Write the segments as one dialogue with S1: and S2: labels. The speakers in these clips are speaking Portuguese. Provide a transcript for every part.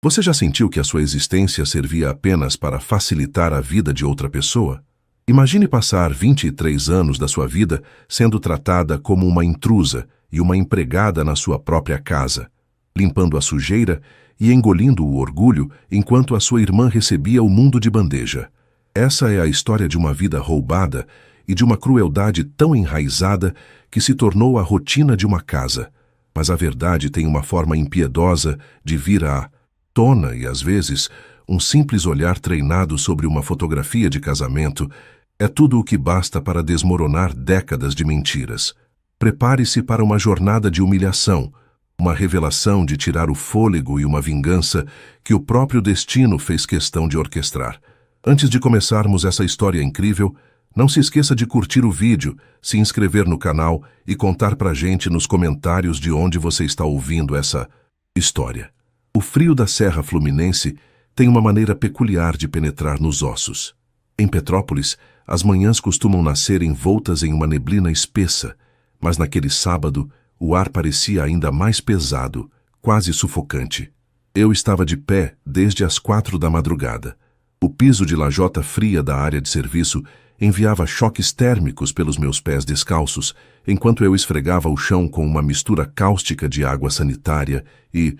S1: Você já sentiu que a sua existência servia apenas para facilitar a vida de outra pessoa? Imagine passar 23 anos da sua vida sendo tratada como uma intrusa e uma empregada na sua própria casa, limpando a sujeira e engolindo o orgulho enquanto a sua irmã recebia o mundo de bandeja. Essa é a história de uma vida roubada e de uma crueldade tão enraizada que se tornou a rotina de uma casa. Mas a verdade tem uma forma impiedosa de vir à tona e, às vezes, um simples olhar treinado sobre uma fotografia de casamento é tudo o que basta para desmoronar décadas de mentiras. Prepare-se para uma jornada de humilhação, uma revelação de tirar o fôlego e uma vingança que o próprio destino fez questão de orquestrar. Antes de começarmos essa história incrível, não se esqueça de curtir o vídeo, se inscrever no canal e contar pra gente nos comentários de onde você está ouvindo essa história. O frio da Serra Fluminense tem uma maneira peculiar de penetrar nos ossos. Em Petrópolis, as manhãs costumam nascer envoltas em uma neblina espessa, mas naquele sábado, o ar parecia ainda mais pesado, quase sufocante. Eu estava de pé desde as 4 da madrugada. O piso de lajota fria da área de serviço enviava choques térmicos pelos meus pés descalços, enquanto eu esfregava o chão com uma mistura cáustica de água sanitária e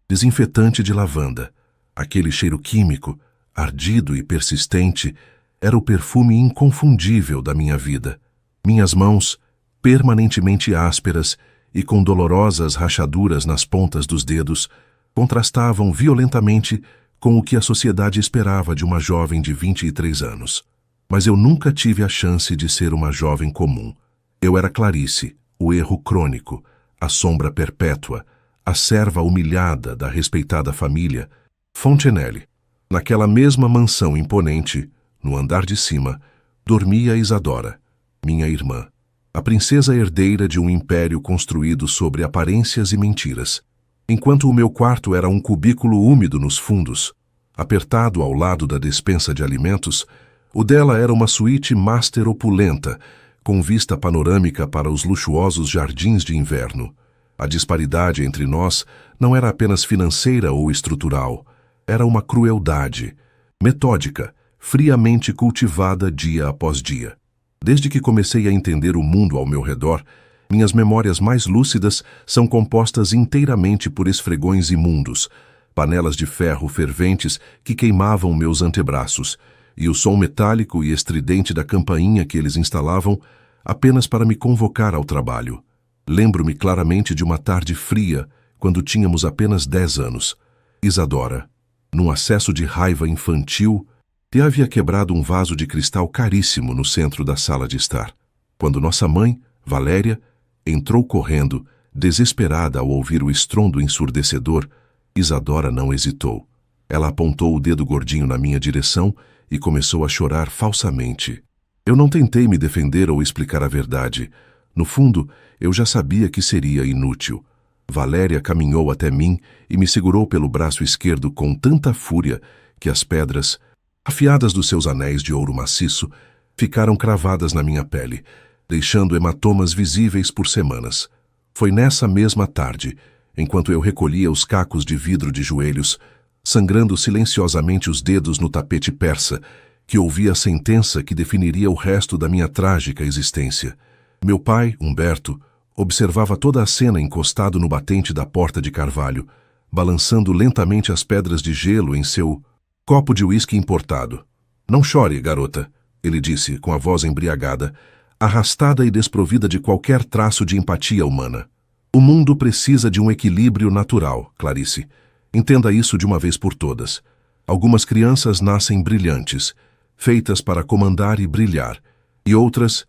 S1: desinfetante de lavanda. Aquele cheiro químico, ardido e persistente, era o perfume inconfundível da minha vida. Minhas mãos, permanentemente ásperas e com dolorosas rachaduras nas pontas dos dedos, contrastavam violentamente com o que a sociedade esperava de uma jovem de 23 anos. Mas eu nunca tive a chance de ser uma jovem comum. Eu era Clarice, o erro crônico, a sombra perpétua, a serva humilhada da respeitada família Fontenelle. Naquela mesma mansão imponente, no andar de cima, dormia Isadora, minha irmã, a princesa herdeira de um império construído sobre aparências e mentiras. Enquanto o meu quarto era um cubículo úmido nos fundos, apertado ao lado da despensa de alimentos, o dela era uma suíte master opulenta, com vista panorâmica para os luxuosos jardins de inverno. A disparidade entre nós não era apenas financeira ou estrutural, era uma crueldade, metódica, friamente cultivada dia após dia. Desde que comecei a entender o mundo ao meu redor, minhas memórias mais lúcidas são compostas inteiramente por esfregões imundos, panelas de ferro ferventes que queimavam meus antebraços, e o som metálico e estridente da campainha que eles instalavam apenas para me convocar ao trabalho. Lembro-me claramente de uma tarde fria, quando tínhamos apenas 10 anos. Isadora, num acesso de raiva infantil, te havia quebrado um vaso de cristal caríssimo no centro da sala de estar. Quando nossa mãe, Valéria, entrou correndo, desesperada ao ouvir o estrondo ensurdecedor, Isadora não hesitou. Ela apontou o dedo gordinho na minha direção e começou a chorar falsamente. Eu não tentei me defender ou explicar a verdade. No fundo, eu já sabia que seria inútil. Valéria caminhou até mim e me segurou pelo braço esquerdo com tanta fúria que as pedras, afiadas dos seus anéis de ouro maciço, ficaram cravadas na minha pele, deixando hematomas visíveis por semanas. Foi nessa mesma tarde, enquanto eu recolhia os cacos de vidro de joelhos, sangrando silenciosamente os dedos no tapete persa, que ouvi a sentença que definiria o resto da minha trágica existência. Meu pai, Humberto, observava toda a cena encostado no batente da porta de carvalho, balançando lentamente as pedras de gelo em seu copo de uísque importado. "Não chore, garota", ele disse com a voz embriagada, arrastada e desprovida de qualquer traço de empatia humana. "O mundo precisa de um equilíbrio natural, Clarice. Entenda isso de uma vez por todas. Algumas crianças nascem brilhantes, feitas para comandar e brilhar, e outras,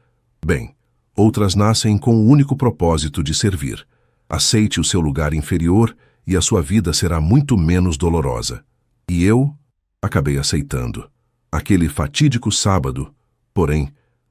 S1: outras nascem com o único propósito de servir. Aceite o seu lugar inferior e a sua vida será muito menos dolorosa." E eu acabei aceitando. Aquele fatídico sábado, porém,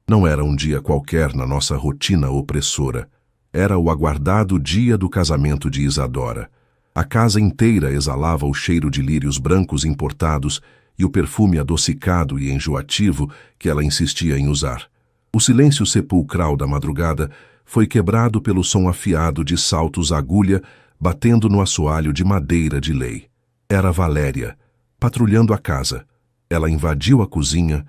S1: não era um dia qualquer na nossa rotina opressora. Era o aguardado dia do casamento de Isadora. A casa inteira exalava o cheiro de lírios brancos importados e o perfume adocicado e enjoativo que ela insistia em usar. O silêncio sepulcral da madrugada foi quebrado pelo som afiado de saltos à agulha batendo no assoalho de madeira de lei. Era Valéria, patrulhando a casa. Ela invadiu a cozinha,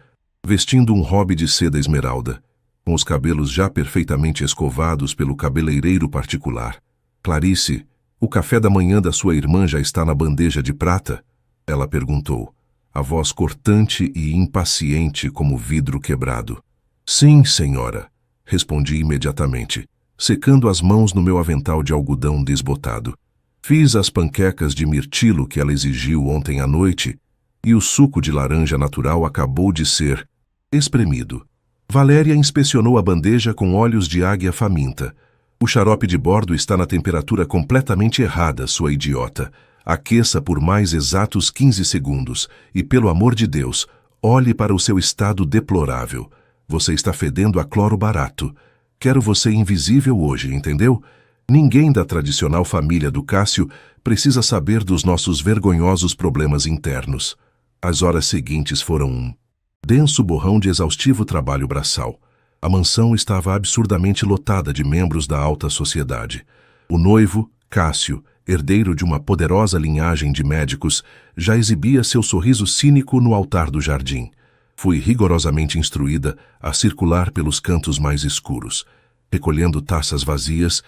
S1: vestindo um robe de seda esmeralda, com os cabelos já perfeitamente escovados pelo cabeleireiro particular. Clarice, o café da manhã da sua irmã já está na bandeja de prata? Ela perguntou, a voz cortante e impaciente como vidro quebrado. Sim, senhora, respondi imediatamente, secando as mãos no meu avental de algodão desbotado. Fiz as panquecas de mirtilo que ela exigiu ontem à noite e o suco de laranja natural acabou de ser espremido. Valéria inspecionou a bandeja com olhos de águia faminta. O xarope de bordo está na temperatura completamente errada, sua idiota. Aqueça por mais exatos 15 segundos e, pelo amor de Deus, olhe para o seu estado deplorável. Você está fedendo a cloro barato. Quero você invisível hoje, entendeu? Ninguém da tradicional família do Cássio precisa saber dos nossos vergonhosos problemas internos. As horas seguintes foram um denso borrão de exaustivo trabalho braçal. A mansão estava absurdamente lotada de membros da alta sociedade. O noivo, Cássio, herdeiro de uma poderosa linhagem de médicos, já exibia seu sorriso cínico no altar do jardim. Fui rigorosamente instruída a circular pelos cantos mais escuros, recolhendo taças vazias,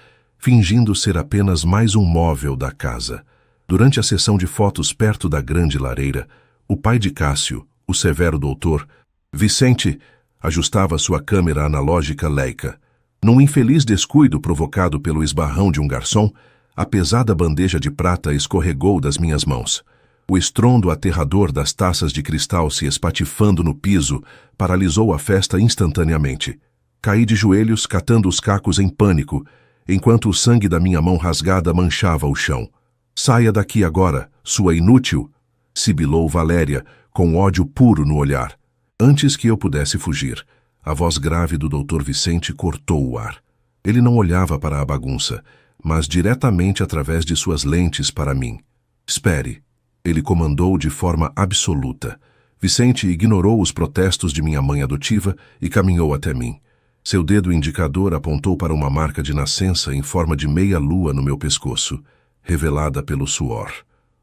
S1: fingindo ser apenas mais um móvel da casa. Durante a sessão de fotos perto da grande lareira, o pai de Cássio, o severo doutor, Vicente, ajustava sua câmera analógica Leica. Num infeliz descuido provocado pelo esbarrão de um garçom, a pesada bandeja de prata escorregou das minhas mãos. O estrondo aterrador das taças de cristal se espatifando no piso paralisou a festa instantaneamente. Caí de joelhos, catando os cacos em pânico, enquanto o sangue da minha mão rasgada manchava o chão. Saia daqui agora, sua inútil! Sibilou Valéria, com ódio puro no olhar. Antes que eu pudesse fugir, a voz grave do Dr. Vicente cortou o ar. Ele não olhava para a bagunça, mas diretamente através de suas lentes para mim. Espere, ele comandou de forma absoluta. Vicente ignorou os protestos de minha mãe adotiva e caminhou até mim. Seu dedo indicador apontou para uma marca de nascença em forma de meia-lua no meu pescoço, revelada pelo suor.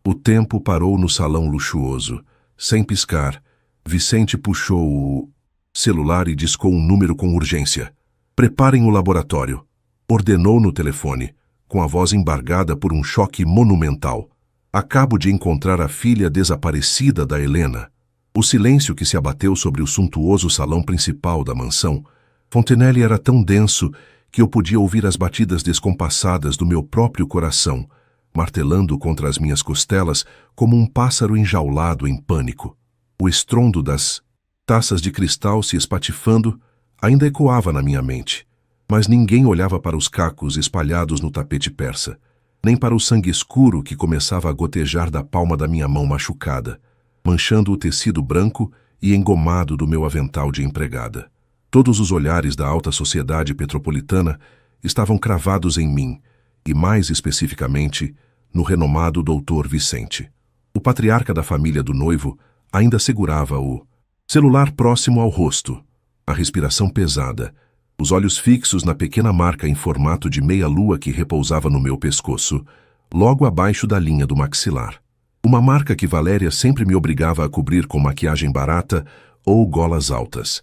S1: O tempo parou no salão luxuoso. Sem piscar, Vicente puxou o celular e discou um número com urgência. Preparem o laboratório, ordenou no telefone, com a voz embargada por um choque monumental. Acabo de encontrar a filha desaparecida da Helena. O silêncio que se abateu sobre o suntuoso salão principal da mansão, Fontenelle, era tão denso que eu podia ouvir as batidas descompassadas do meu próprio coração, martelando contra as minhas costelas como um pássaro enjaulado em pânico. O estrondo das taças de cristal se espatifando ainda ecoava na minha mente, mas ninguém olhava para os cacos espalhados no tapete persa, nem para o sangue escuro que começava a gotejar da palma da minha mão machucada, manchando o tecido branco e engomado do meu avental de empregada. Todos os olhares da alta sociedade petropolitana estavam cravados em mim, e mais especificamente, no renomado Dr. Vicente. O patriarca da família do noivo ainda segurava o celular próximo ao rosto, a respiração pesada, os olhos fixos na pequena marca em formato de meia-lua que repousava no meu pescoço, logo abaixo da linha do maxilar. Uma marca que Valéria sempre me obrigava a cobrir com maquiagem barata ou golas altas,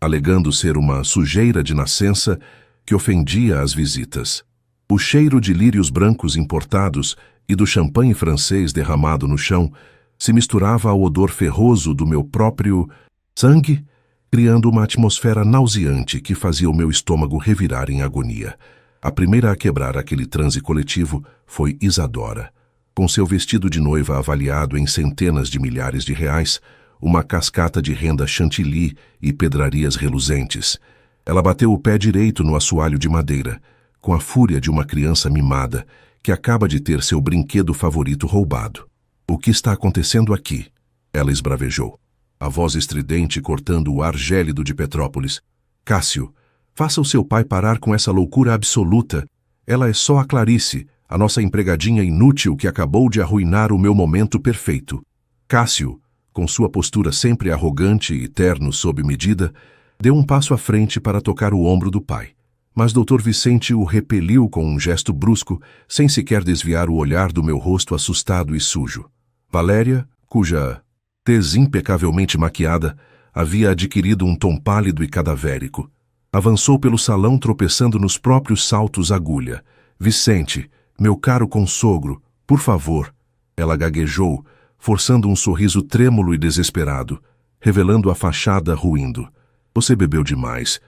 S1: alegando ser uma sujeira de nascença que ofendia as visitas. O cheiro de lírios brancos importados e do champanhe francês derramado no chão se misturava ao odor ferroso do meu próprio sangue, criando uma atmosfera nauseante que fazia o meu estômago revirar em agonia. A primeira a quebrar aquele transe coletivo foi Isadora. Com seu vestido de noiva avaliado em centenas de milhares de reais, uma cascata de renda chantilly e pedrarias reluzentes, ela bateu o pé direito no assoalho de madeira, com a fúria de uma criança mimada que acaba de ter seu brinquedo favorito roubado. O que está acontecendo aqui? Ela esbravejou, a voz estridente cortando o ar gélido de Petrópolis. Cássio, faça o seu pai parar com essa loucura absoluta. Ela é só a Clarice, a nossa empregadinha inútil que acabou de arruinar o meu momento perfeito. Cássio, com sua postura sempre arrogante e terno sob medida, deu um passo à frente para tocar o ombro do pai. Mas Dr. Vicente o repeliu com um gesto brusco, sem sequer desviar o olhar do meu rosto assustado e sujo. Valéria, cuja tez impecavelmente maquiada havia adquirido um tom pálido e cadavérico, avançou pelo salão tropeçando nos próprios saltos agulha. Vicente, meu caro consogro, por favor. Ela gaguejou, forçando um sorriso trêmulo e desesperado, revelando a fachada ruindo. Você bebeu demais.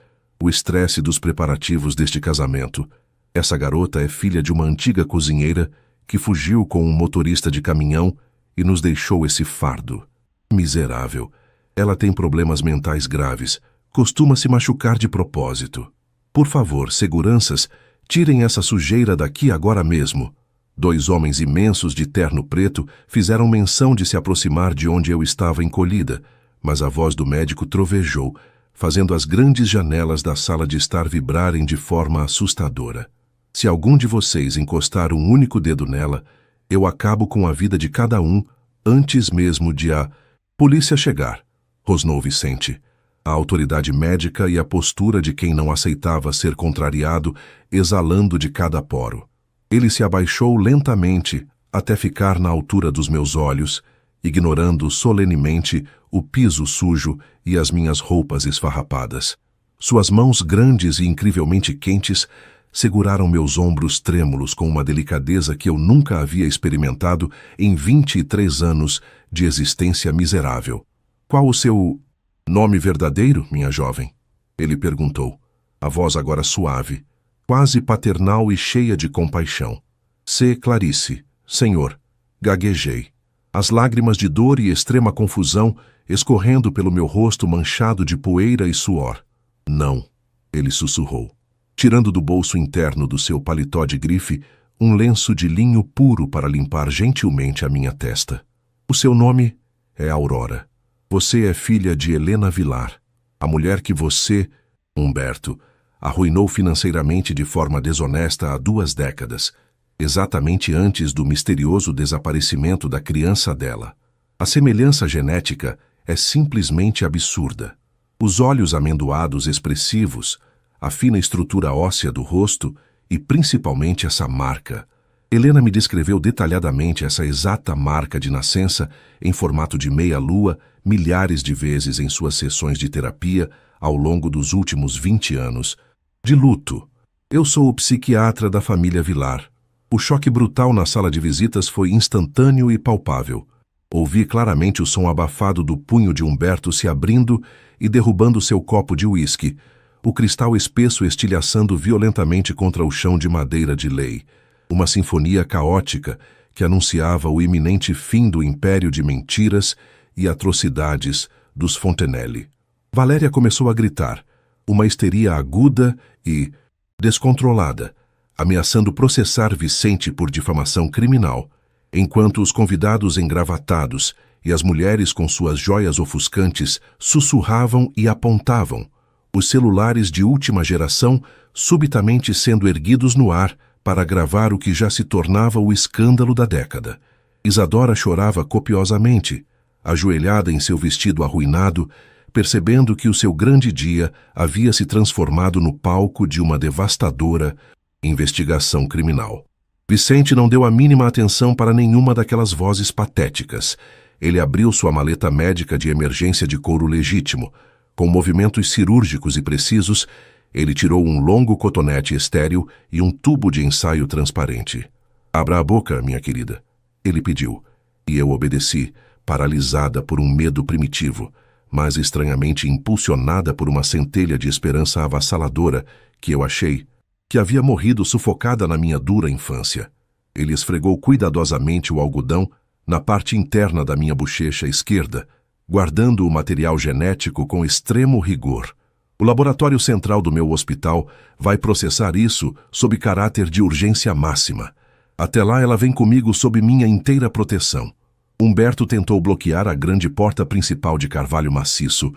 S1: O estresse dos preparativos deste casamento. Essa garota é filha de uma antiga cozinheira que fugiu com um motorista de caminhão e nos deixou esse fardo. Miserável. Ela tem problemas mentais graves. Costuma se machucar de propósito. Por favor, seguranças, tirem essa sujeira daqui agora mesmo. 2 homens imensos de terno preto fizeram menção de se aproximar de onde eu estava encolhida, mas a voz do médico trovejou, fazendo as grandes janelas da sala de estar vibrarem de forma assustadora. Se algum de vocês encostar um único dedo nela, eu acabo com a vida de cada um antes mesmo de a polícia chegar, rosnou Vicente. A autoridade médica e a postura de quem não aceitava ser contrariado, exalando de cada poro. Ele se abaixou lentamente até ficar na altura dos meus olhos, ignorando solenemente o piso sujo e as minhas roupas esfarrapadas. Suas mãos grandes e incrivelmente quentes seguraram meus ombros trêmulos com uma delicadeza que eu nunca havia experimentado em 23 anos de existência miserável. Qual o seu nome verdadeiro, minha jovem? Ele perguntou, a voz agora suave, quase paternal e cheia de compaixão. C. Clarice, senhor. Gaguejei. As lágrimas de dor e extrema confusão escorrendo pelo meu rosto manchado de poeira e suor. Não, ele sussurrou, tirando do bolso interno do seu paletó de grife um lenço de linho puro para limpar gentilmente a minha testa. O seu nome é Aurora. Você é filha de Helena Vilar, a mulher que você, Humberto, arruinou financeiramente de forma desonesta há 2 décadas, exatamente antes do misterioso desaparecimento da criança dela. A semelhança genética é simplesmente absurda. Os olhos amendoados expressivos, a fina estrutura óssea do rosto e principalmente essa marca. Helena me descreveu detalhadamente essa exata marca de nascença em formato de meia-lua milhares de vezes em suas sessões de terapia ao longo dos últimos 20 anos. De luto. Eu sou o psiquiatra da família Vilar. O choque brutal na sala de visitas foi instantâneo e palpável. Ouvi claramente o som abafado do punho de Humberto se abrindo e derrubando seu copo de uísque, o cristal espesso estilhaçando violentamente contra o chão de madeira de lei. Uma sinfonia caótica que anunciava o iminente fim do império de mentiras e atrocidades dos Fontenelle. Valéria começou a gritar, uma histeria aguda e descontrolada, ameaçando processar Vicente por difamação criminal, enquanto os convidados engravatados e as mulheres com suas joias ofuscantes sussurravam e apontavam, os celulares de última geração subitamente sendo erguidos no ar para gravar o que já se tornava o escândalo da década. Isadora chorava copiosamente, ajoelhada em seu vestido arruinado, percebendo que o seu grande dia havia se transformado no palco de uma devastadora investigação criminal. Vicente não deu a mínima atenção para nenhuma daquelas vozes patéticas. Ele abriu sua maleta médica de emergência de couro legítimo. Com movimentos cirúrgicos e precisos, ele tirou um longo cotonete estéril e um tubo de ensaio transparente. Abra a boca, minha querida, ele pediu, e eu obedeci, paralisada por um medo primitivo, mas estranhamente impulsionada por uma centelha de esperança avassaladora que eu achei que havia morrido sufocada na minha dura infância. Ele esfregou cuidadosamente o algodão na parte interna da minha bochecha esquerda, guardando o material genético com extremo rigor. O laboratório central do meu hospital vai processar isso sob caráter de urgência máxima. Até lá ela vem comigo sob minha inteira proteção. Humberto tentou bloquear a grande porta principal de carvalho maciço,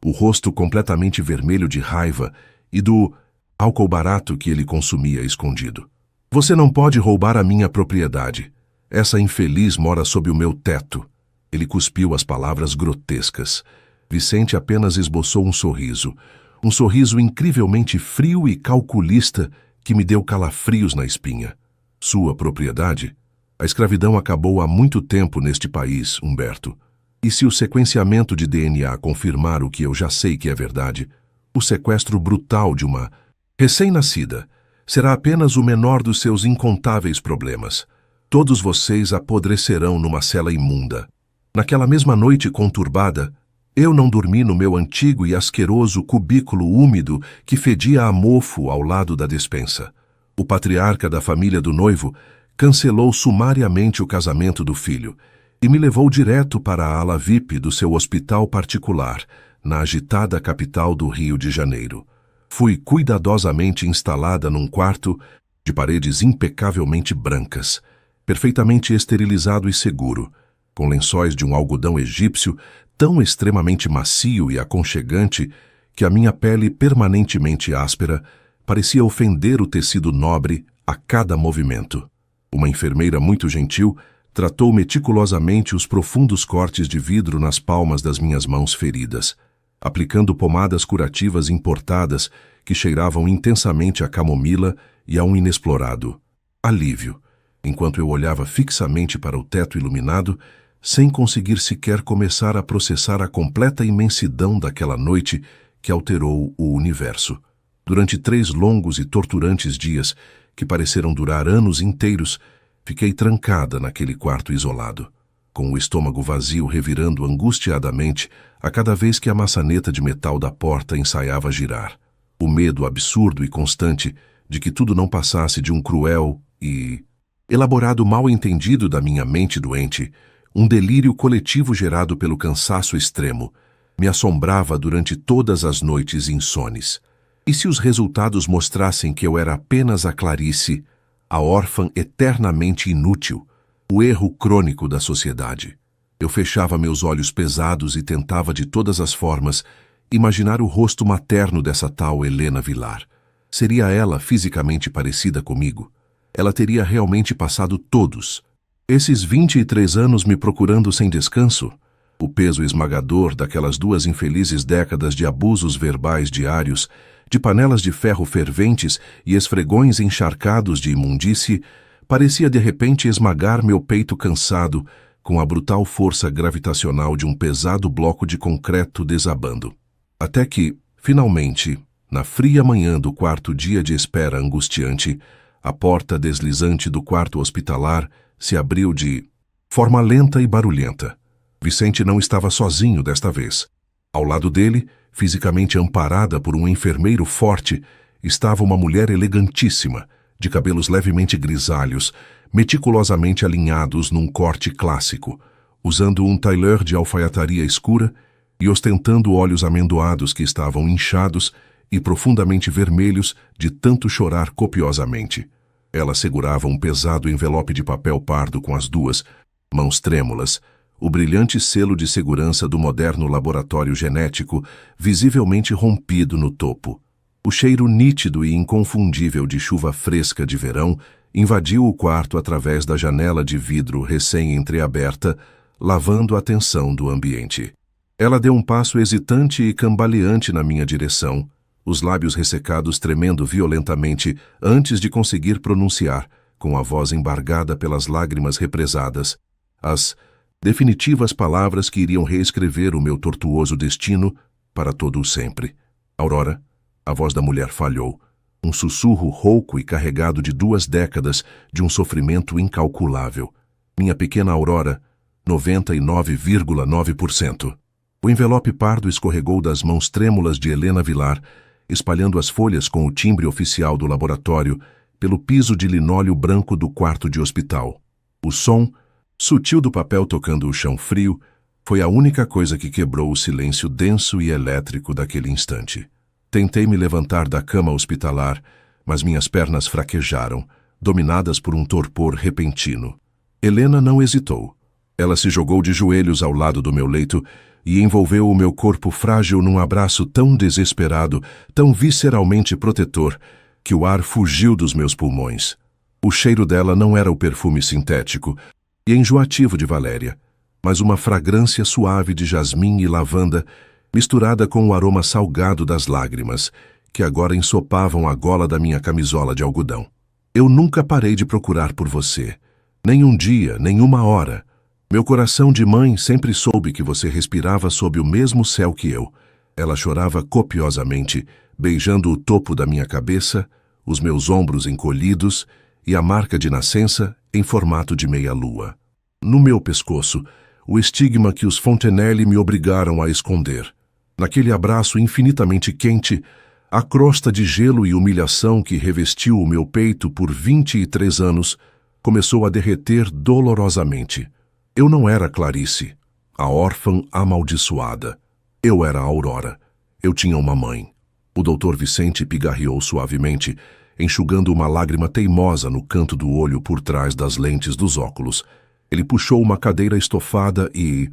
S1: o rosto completamente vermelho de raiva e do álcool barato que ele consumia escondido. Você não pode roubar a minha propriedade. Essa infeliz mora sob o meu teto. Ele cuspiu as palavras grotescas. Vicente apenas esboçou um sorriso incrivelmente frio e calculista que me deu calafrios na espinha. Sua propriedade? A escravidão acabou há muito tempo neste país, Humberto. E se o sequenciamento de DNA confirmar o que eu já sei que é verdade, o sequestro brutal de uma recém-nascida será apenas o menor dos seus incontáveis problemas. Todos vocês apodrecerão numa cela imunda. Naquela mesma noite conturbada, eu não dormi no meu antigo e asqueroso cubículo úmido que fedia a mofo ao lado da despensa. O patriarca da família do noivo cancelou sumariamente o casamento do filho e me levou direto para a ala VIP do seu hospital particular, na agitada capital do Rio de Janeiro. Fui cuidadosamente instalada num quarto de paredes impecavelmente brancas, perfeitamente esterilizado e seguro, com lençóis de um algodão egípcio tão extremamente macio e aconchegante que a minha pele permanentemente áspera parecia ofender o tecido nobre a cada movimento. Uma enfermeira muito gentil tratou meticulosamente os profundos cortes de vidro nas palmas das minhas mãos feridas, aplicando pomadas curativas importadas que cheiravam intensamente a camomila e a um inexplorado alívio, enquanto eu olhava fixamente para o teto iluminado, sem conseguir sequer começar a processar a completa imensidão daquela noite que alterou o universo. Durante 3 longos e torturantes dias, que pareceram durar anos inteiros, fiquei trancada naquele quarto isolado, com o estômago vazio revirando angustiadamente a cada vez que a maçaneta de metal da porta ensaiava girar. O medo absurdo e constante de que tudo não passasse de um cruel e elaborado mal-entendido da minha mente doente, um delírio coletivo gerado pelo cansaço extremo, me assombrava durante todas as noites insones. E se os resultados mostrassem que eu era apenas a Clarice, a órfã eternamente inútil, o erro crônico da sociedade? Eu fechava meus olhos pesados e tentava de todas as formas imaginar o rosto materno dessa tal Helena Vilar. Seria ela fisicamente parecida comigo? Ela teria realmente passado todos esses 23 anos me procurando sem descanso? O peso esmagador daquelas 2 infelizes décadas de abusos verbais diários, de panelas de ferro ferventes e esfregões encharcados de imundície, parecia de repente esmagar meu peito cansado com a brutal força gravitacional de um pesado bloco de concreto desabando. Até que, finalmente, na fria manhã do 4º dia de espera angustiante, a porta deslizante do quarto hospitalar se abriu de forma lenta e barulhenta. Vicente não estava sozinho desta vez. Ao lado dele, fisicamente amparada por um enfermeiro forte, estava uma mulher elegantíssima, de cabelos levemente grisalhos, meticulosamente alinhados num corte clássico, usando um tailleur de alfaiataria escura e ostentando olhos amendoados que estavam inchados e profundamente vermelhos de tanto chorar copiosamente. Ela segurava um pesado envelope de papel pardo com as 2 mãos trêmulas, o brilhante selo de segurança do moderno laboratório genético visivelmente rompido no topo. O cheiro nítido e inconfundível de chuva fresca de verão invadiu o quarto através da janela de vidro recém-entreaberta, lavando a tensão do ambiente. Ela deu um passo hesitante e cambaleante na minha direção, os lábios ressecados tremendo violentamente antes de conseguir pronunciar, com a voz embargada pelas lágrimas represadas, as definitivas palavras que iriam reescrever o meu tortuoso destino para todo o sempre. Aurora, a voz da mulher falhou, um sussurro rouco e carregado de 2 décadas de um sofrimento incalculável. Minha pequena Aurora, 99,9%. O envelope pardo escorregou das mãos trêmulas de Helena Vilar, espalhando as folhas com o timbre oficial do laboratório pelo piso de linóleo branco do quarto de hospital. O som, sutil do papel tocando o chão frio, foi a única coisa que quebrou o silêncio denso e elétrico daquele instante. Tentei me levantar da cama hospitalar, mas minhas pernas fraquejaram, dominadas por um torpor repentino. Helena não hesitou. Ela se jogou de joelhos ao lado do meu leito e envolveu o meu corpo frágil num abraço tão desesperado, tão visceralmente protetor, que o ar fugiu dos meus pulmões. O cheiro dela não era o perfume sintético e enjoativo de Valéria, mas uma fragrância suave de jasmim e lavanda, misturada com o aroma salgado das lágrimas, que agora ensopavam a gola da minha camisola de algodão. Eu nunca parei de procurar por você, Nem um dia, nem uma hora. Meu coração de mãe sempre soube que você respirava sob o mesmo céu que eu. Ela chorava copiosamente, beijando o topo da minha cabeça, os meus ombros encolhidos e a marca de nascença em formato de meia-lua. No meu pescoço, o estigma que os Fontenelle me obrigaram a esconder. Naquele abraço infinitamente quente, a crosta de gelo e humilhação que revestiu o meu peito por 23 anos começou a derreter dolorosamente. Eu não era Clarice, a órfã amaldiçoada. Eu era Aurora. Eu tinha uma mãe. O Dr. Vicente pigarreou suavemente, enxugando uma lágrima teimosa no canto do olho por trás das lentes dos óculos. Ele puxou uma cadeira estofada e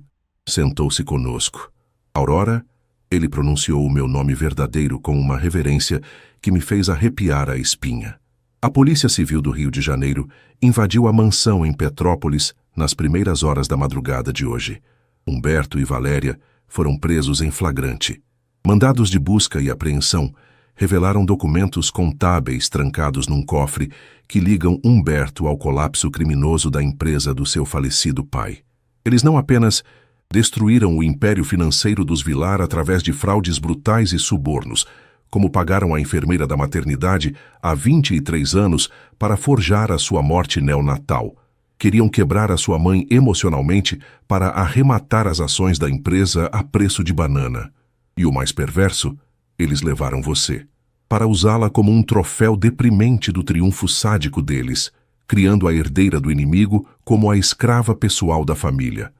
S1: sentou-se conosco. Aurora, ele pronunciou o meu nome verdadeiro com uma reverência que me fez arrepiar a espinha. A Polícia Civil do Rio de Janeiro invadiu a mansão em Petrópolis nas primeiras horas da madrugada de hoje. Humberto e Valéria foram presos em flagrante. Mandados de busca e apreensão revelaram documentos contábeis trancados num cofre que ligam Humberto ao colapso criminoso da empresa do seu falecido pai. Eles não apenas destruíram o império financeiro dos Vilar através de fraudes brutais e subornos, como pagaram a enfermeira da maternidade há 23 anos para forjar a sua morte neonatal. Queriam quebrar a sua mãe emocionalmente para arrematar as ações da empresa a preço de banana. E o mais perverso, eles levaram você, para usá-la como um troféu deprimente do triunfo sádico deles, criando a herdeira do inimigo como a escrava pessoal da família.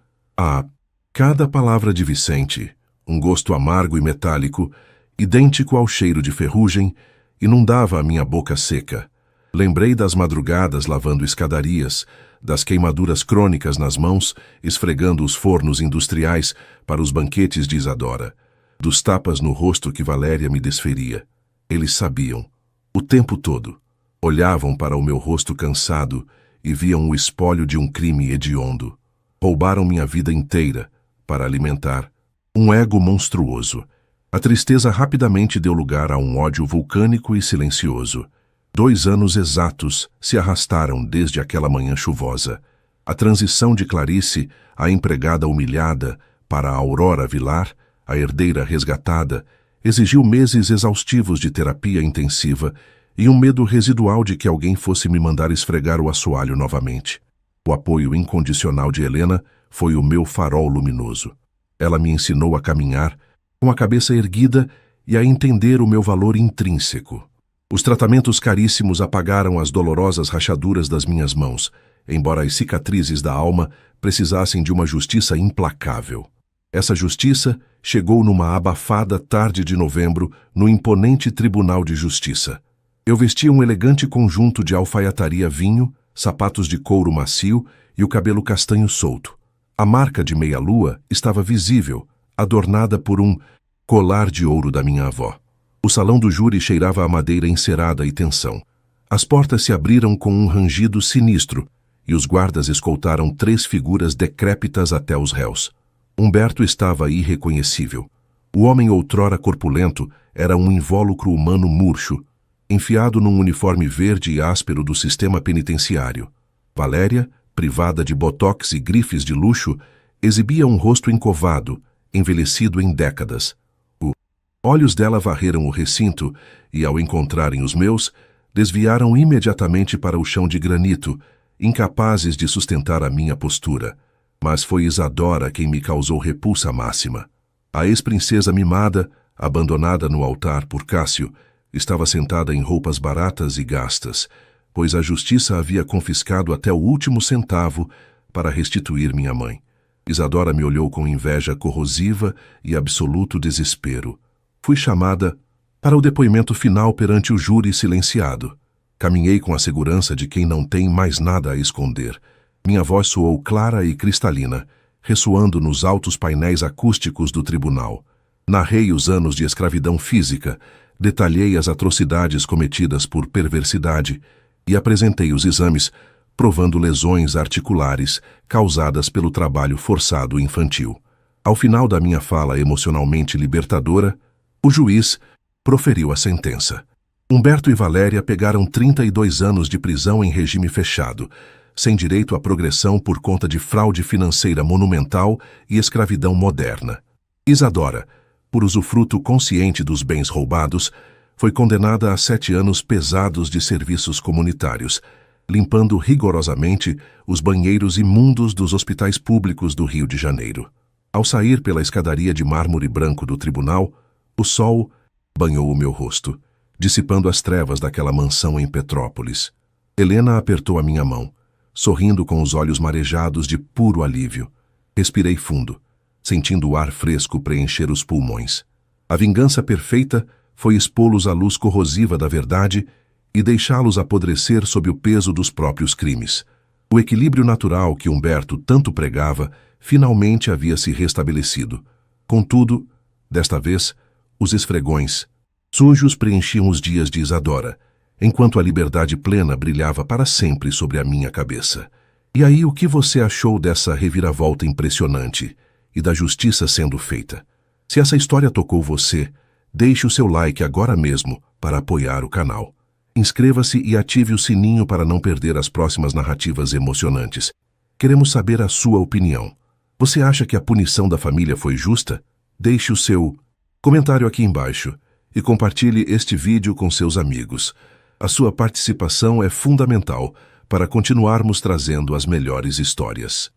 S1: Cada palavra de Vicente, um gosto amargo e metálico, idêntico ao cheiro de ferrugem, inundava a minha boca seca. Lembrei das madrugadas lavando escadarias, das queimaduras crônicas nas mãos, esfregando os fornos industriais para os banquetes de Isadora, dos tapas no rosto que Valéria me desferia. Eles sabiam, o tempo todo. Olhavam para o meu rosto cansado e viam o espólio de um crime hediondo. Roubaram minha vida inteira para alimentar um ego monstruoso. A tristeza rapidamente deu lugar a um ódio vulcânico e silencioso. 2 anos exatos se arrastaram desde aquela manhã chuvosa. A transição de Clarice, a empregada humilhada, para a Aurora Vilar, a herdeira resgatada, exigiu meses exaustivos de terapia intensiva e um medo residual de que alguém fosse me mandar esfregar o assoalho novamente. O apoio incondicional de Helena foi o meu farol luminoso. Ela me ensinou a caminhar, com a cabeça erguida e a entender o meu valor intrínseco. Os tratamentos caríssimos apagaram as dolorosas rachaduras das minhas mãos, embora as cicatrizes da alma precisassem de uma justiça implacável. Essa justiça chegou numa abafada tarde de novembro no imponente Tribunal de Justiça. Eu vestia um elegante conjunto de alfaiataria vinho, sapatos de couro macio e o cabelo castanho solto. A marca de meia-lua estava visível, adornada por um colar de ouro da minha avó. O salão do júri cheirava a madeira encerada e tensão. As portas se abriram com um rangido sinistro e os guardas escoltaram 3 figuras decrépitas até os réus. Humberto estava irreconhecível. O homem outrora corpulento era um invólucro humano murcho, enfiado num uniforme verde e áspero do sistema penitenciário. Valéria, privada de botox e grifes de luxo, exibia um rosto encovado, envelhecido em décadas. Os olhos dela varreram o recinto e, ao encontrarem os meus, desviaram imediatamente para o chão de granito, incapazes de sustentar a minha postura. Mas foi Isadora quem me causou repulsa máxima. A ex-princesa mimada, abandonada no altar por Cássio, estava sentada em roupas baratas e gastas, pois a justiça havia confiscado até o último centavo para restituir minha mãe. Isadora me olhou com inveja corrosiva e absoluto desespero. Fui chamada para o depoimento final perante o júri silenciado. Caminhei com a segurança de quem não tem mais nada a esconder. Minha voz soou clara e cristalina, ressoando nos altos painéis acústicos do tribunal. Narrei os anos de escravidão física, detalhei as atrocidades cometidas por perversidade e apresentei os exames, provando lesões articulares causadas pelo trabalho forçado infantil. Ao final da minha fala emocionalmente libertadora, o juiz proferiu a sentença. Humberto e Valéria pegaram 32 anos de prisão em regime fechado, sem direito à progressão por conta de fraude financeira monumental e escravidão moderna. Isadora, por usufruto consciente dos bens roubados, foi condenada a 7 anos pesados de serviços comunitários, limpando rigorosamente os banheiros imundos dos hospitais públicos do Rio de Janeiro. Ao sair pela escadaria de mármore branco do tribunal, o sol banhou o meu rosto, dissipando as trevas daquela mansão em Petrópolis. Helena apertou a minha mão, sorrindo com os olhos marejados de puro alívio. Respirei fundo, sentindo o ar fresco preencher os pulmões. A vingança perfeita foi expô-los à luz corrosiva da verdade e deixá-los apodrecer sob o peso dos próprios crimes. O equilíbrio natural que Humberto tanto pregava finalmente havia se restabelecido. Contudo, desta vez, os esfregões sujos preenchiam os dias de Isadora, enquanto a liberdade plena brilhava para sempre sobre a minha cabeça. E aí, o que você achou dessa reviravolta impressionante e da justiça sendo feita? Se essa história tocou você, deixe o seu like agora mesmo para apoiar o canal. Inscreva-se e ative o sininho para não perder as próximas narrativas emocionantes. Queremos saber a sua opinião. Você acha que a punição da família foi justa? Deixe o seu comentário aqui embaixo e compartilhe este vídeo com seus amigos. A sua participação é fundamental para continuarmos trazendo as melhores histórias.